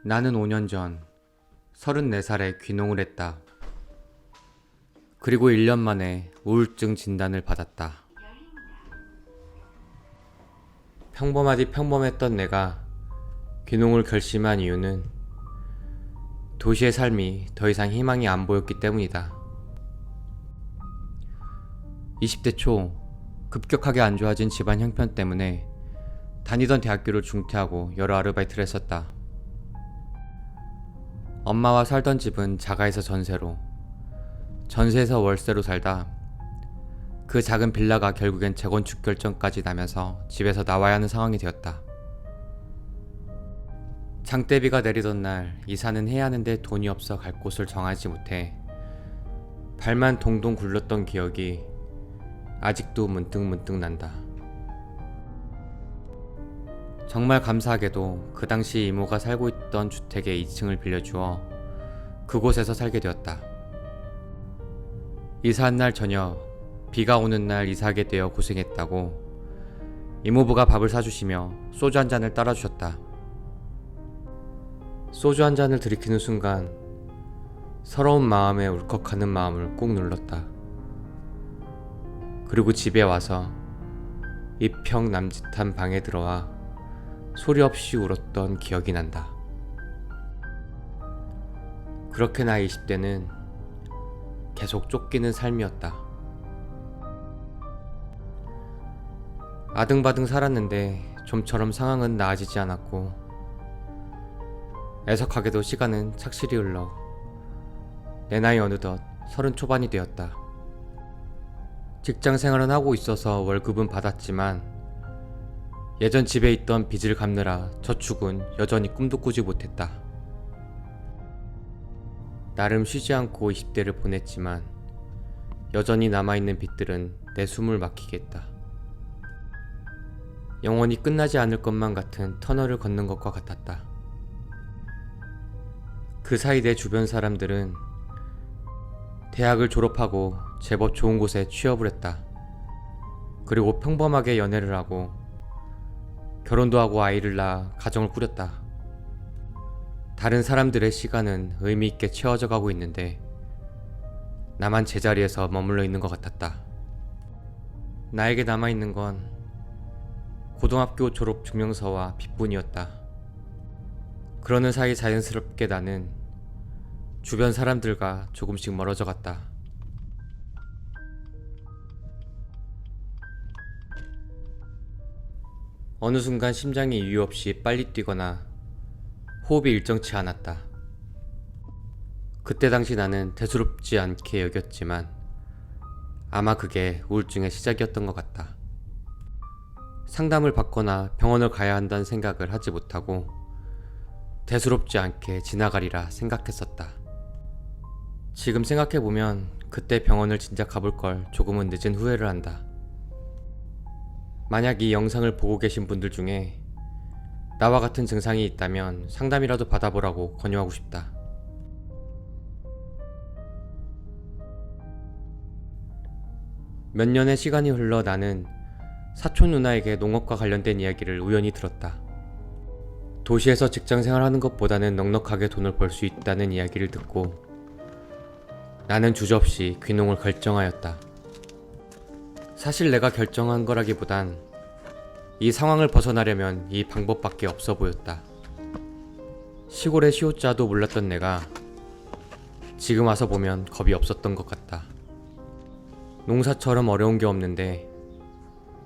나는 5년 전 34살에 귀농을 했다. 그리고 1년 만에 우울증 진단을 받았다. 평범하디 평범했던 내가 귀농을 결심한 이유는 도시의 삶이 더 이상 희망이 안 보였기 때문이다. 20대 초 급격하게 안 좋아진 집안 형편 때문에 다니던 대학교를 중퇴하고 여러 아르바이트를 했었다. 엄마와 살던 집은 자가에서 전세로, 전세에서 월세로 살다 그 작은 빌라가 결국엔 재건축 결정까지 나면서 집에서 나와야 하는 상황이 되었다. 장대비가 내리던 날 이사는 해야 하는데 돈이 없어 갈 곳을 정하지 못해 발만 동동 굴렀던 기억이 아직도 문득문득 난다. 정말 감사하게도 그 당시 이모가 살고 있던 주택의 2층을 빌려주어 그곳에서 살게 되었다. 이사한 날 저녁, 비가 오는 날 이사하게 되어 고생했다고 이모부가 밥을 사주시며 소주 한 잔을 따라주셨다. 소주 한 잔을 들이키는 순간 서러운 마음에 울컥하는 마음을 꾹 눌렀다. 그리고 집에 와서 이평 남짓한 방에 들어와 소리 없이 울었던 기억이 난다. 그렇게 나 20대는 계속 쫓기는 삶이었다. 아등바등 살았는데 좀처럼 상황은 나아지지 않았고 애석하게도 시간은 착실히 흘러 내 나이 어느덧 30 초반이 되었다. 직장 생활은 하고 있어서 월급은 받았지만 예전 집에 있던 빚을 갚느라 저축은 여전히 꿈도 꾸지 못했다. 나름 쉬지 않고 20대를 보냈지만 여전히 남아있는 빚들은 내 숨을 막히게 했다. 영원히 끝나지 않을 것만 같은 터널을 걷는 것과 같았다. 그 사이 내 주변 사람들은 대학을 졸업하고 제법 좋은 곳에 취업을 했다. 그리고 평범하게 연애를 하고 결혼도 하고 아이를 낳아 가정을 꾸렸다. 다른 사람들의 시간은 의미있게 채워져 가고 있는데 나만 제자리에서 머물러 있는 것 같았다. 나에게 남아있는 건 고등학교 졸업 증명서와 빚뿐이었다. 그러는 사이 자연스럽게 나는 주변 사람들과 조금씩 멀어져 갔다. 어느 순간 심장이 이유 없이 빨리 뛰거나 호흡이 일정치 않았다. 그때 당시 나는 대수롭지 않게 여겼지만 아마 그게 우울증의 시작이었던 것 같다. 상담을 받거나 병원을 가야 한다는 생각을 하지 못하고 대수롭지 않게 지나가리라 생각했었다. 지금 생각해보면 그때 병원을 진작 가볼 걸 조금은 늦은 후회를 한다. 만약 이 영상을 보고 계신 분들 중에 나와 같은 증상이 있다면 상담이라도 받아보라고 권유하고 싶다. 몇 년의 시간이 흘러 나는 사촌 누나에게 농업과 관련된 이야기를 우연히 들었다. 도시에서 직장 생활하는 것보다는 넉넉하게 돈을 벌 수 있다는 이야기를 듣고 나는 주저없이 귀농을 결정하였다. 사실 내가 결정한 거라기보단 이 상황을 벗어나려면 이 방법밖에 없어 보였다. 시골의 시옷자도 몰랐던 내가 지금 와서 보면 겁이 없었던 것 같다. 농사처럼 어려운 게 없는데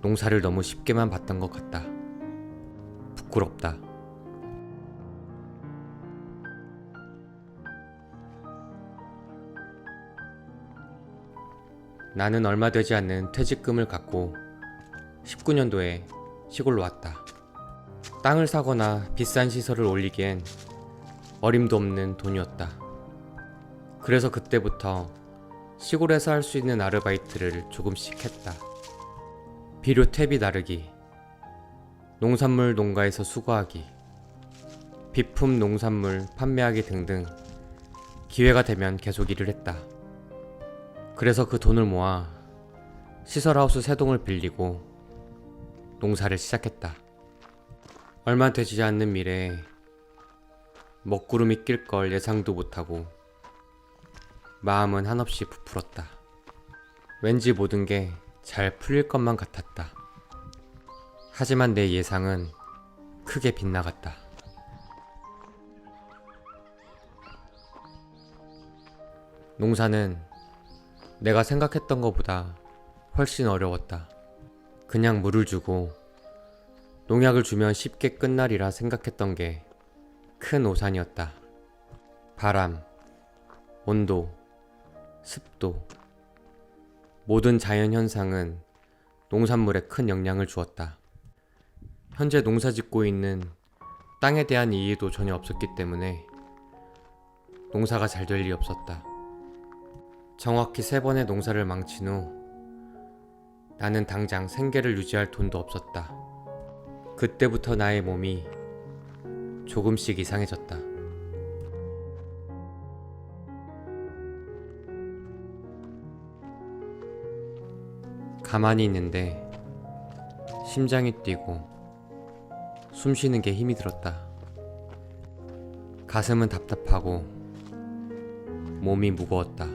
농사를 너무 쉽게만 봤던 것 같다. 부끄럽다. 나는 얼마 되지 않는 퇴직금을 갖고 19년도에 시골로 왔다. 땅을 사거나 비싼 시설을 올리기엔 어림도 없는 돈이었다. 그래서 그때부터 시골에서 할 수 있는 아르바이트를 조금씩 했다. 비료 퇴비 나르기, 농산물 농가에서 수거하기, 비품 농산물 판매하기 등등 기회가 되면 계속 일을 했다. 그래서 그 돈을 모아 시설하우스 3동을 빌리고 농사를 시작했다. 얼마 되지 않는 미래에 먹구름이 낄 걸 예상도 못하고 마음은 한없이 부풀었다. 왠지 모든 게 잘 풀릴 것만 같았다. 하지만 내 예상은 크게 빗나갔다. 농사는 내가 생각했던 것보다 훨씬 어려웠다. 그냥 물을 주고 농약을 주면 쉽게 끝나리라 생각했던 게 큰 오산이었다. 바람, 온도, 습도, 모든 자연 현상은 농산물에 큰 영향을 주었다. 현재 농사 짓고 있는 땅에 대한 이해도 전혀 없었기 때문에 농사가 잘 될 리 없었다. 정확히 3번의 농사를 망친 후 나는 당장 생계를 유지할 돈도 없었다. 그때부터 나의 몸이 조금씩 이상해졌다. 가만히 있는데 심장이 뛰고 숨 쉬는 게 힘이 들었다. 가슴은 답답하고 몸이 무거웠다.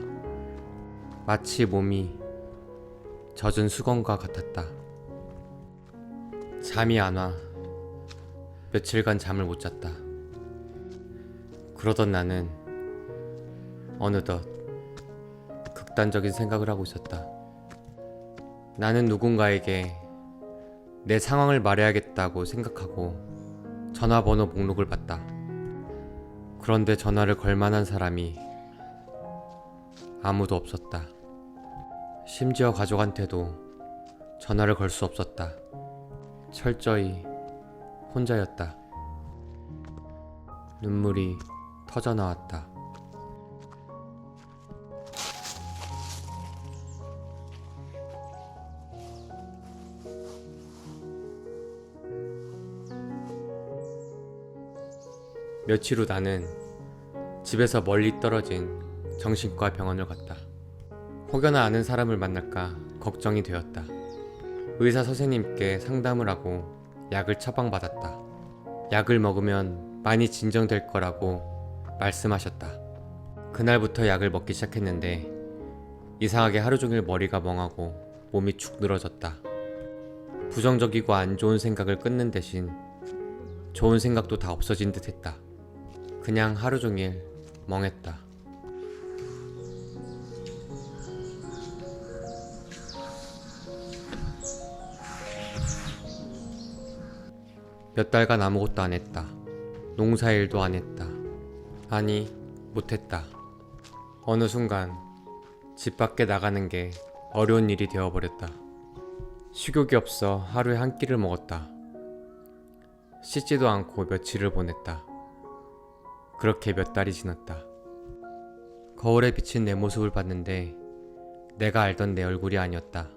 마치 몸이 젖은 수건과 같았다. 잠이 안 와. 며칠간 잠을 못 잤다. 그러던 나는 어느덧 극단적인 생각을 하고 있었다. 나는 누군가에게 내 상황을 말해야겠다고 생각하고 전화번호 목록을 봤다. 그런데 전화를 걸 만한 사람이 아무도 없었다. 심지어 가족한테도 전화를 걸 수 없었다. 철저히 혼자였다. 눈물이 터져 나왔다. 며칠 후 나는 집에서 멀리 떨어진 정신과 병원을 갔다. 혹여나 아는 사람을 만날까 걱정이 되었다. 의사 선생님께 상담을 하고 약을 처방받았다. 약을 먹으면 많이 진정될 거라고 말씀하셨다. 그날부터 약을 먹기 시작했는데 이상하게 하루 종일 머리가 멍하고 몸이 축 늘어졌다. 부정적이고 안 좋은 생각을 끊는 대신 좋은 생각도 다 없어진 듯 했다. 그냥 하루 종일 멍했다. 몇 달간 아무것도 안 했다. 농사일도 안 했다. 아니, 못했다. 어느 순간 집 밖에 나가는 게 어려운 일이 되어버렸다. 식욕이 없어 하루에 한 끼를 먹었다. 씻지도 않고 며칠을 보냈다. 그렇게 몇 달이 지났다. 거울에 비친 내 모습을 봤는데 내가 알던 내 얼굴이 아니었다.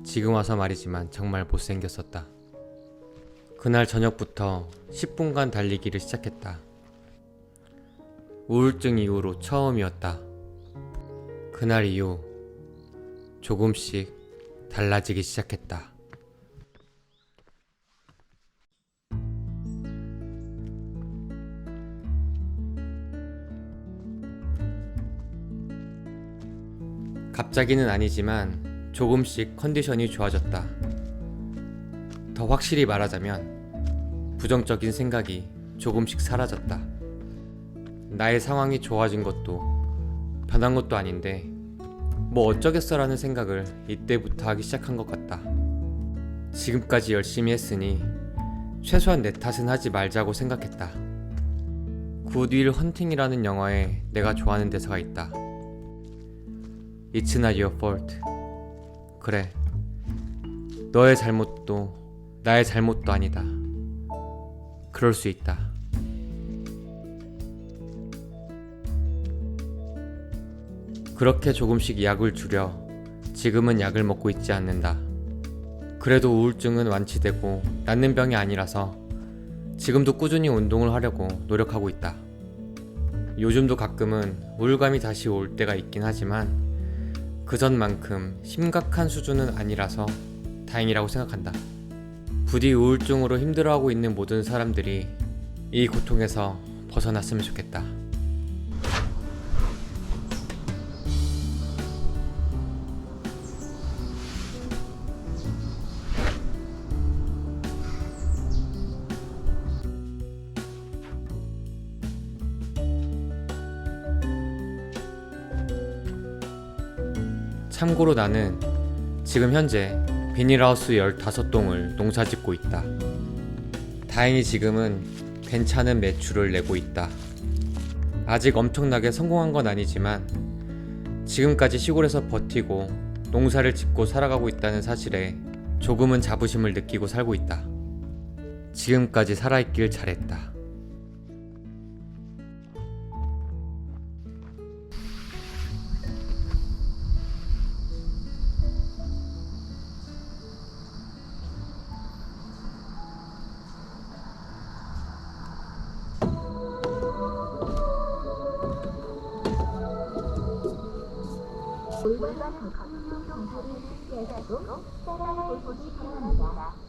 지금 와서 말이지만 정말 못생겼었다. 그날 저녁부터 10분간 달리기를 시작했다. 우울증 이후로 처음이었다. 그날 이후 조금씩 달라지기 시작했다. 갑자기는 아니지만 조금씩 컨디션이 좋아졌다. 더 확실히 말하자면 부정적인 생각이 조금씩 사라졌다. 나의 상황이 좋아진 것도 변한 것도 아닌데 뭐 어쩌겠어라는 생각을 이때부터 하기 시작한 것 같다. 지금까지 열심히 했으니 최소한 내 탓은 하지 말자고 생각했다. 굿 윌 헌팅이라는 영화에 내가 좋아하는 대사가 있다. It's not your fault. 그래, 너의 잘못도 나의 잘못도 아니다. 그럴 수 있다. 그렇게 조금씩 약을 줄여 지금은 약을 먹고 있지 않는다. 그래도 우울증은 완치되고 낫는 병이 아니라서 지금도 꾸준히 운동을 하려고 노력하고 있다. 요즘도 가끔은 우울감이 다시 올 때가 있긴 하지만 그전만큼 심각한 수준은 아니라서 다행이라고 생각한다. 부디 우울증으로 힘들어하고 있는 모든 사람들이 이 고통에서 벗어났으면 좋겠다. 참고로 나는 지금 현재 비닐하우스 15동을 농사짓고 있다. 다행히 지금은 괜찮은 매출을 내고 있다. 아직 엄청나게 성공한 건 아니지만 지금까지 시골에서 버티고 농사를 짓고 살아가고 있다는 사실에 조금은 자부심을 느끼고 살고 있다. 지금까지 살아있길 잘했다. 물건과 정품 정보를 실시하시고 따라 보시기 바랍니다.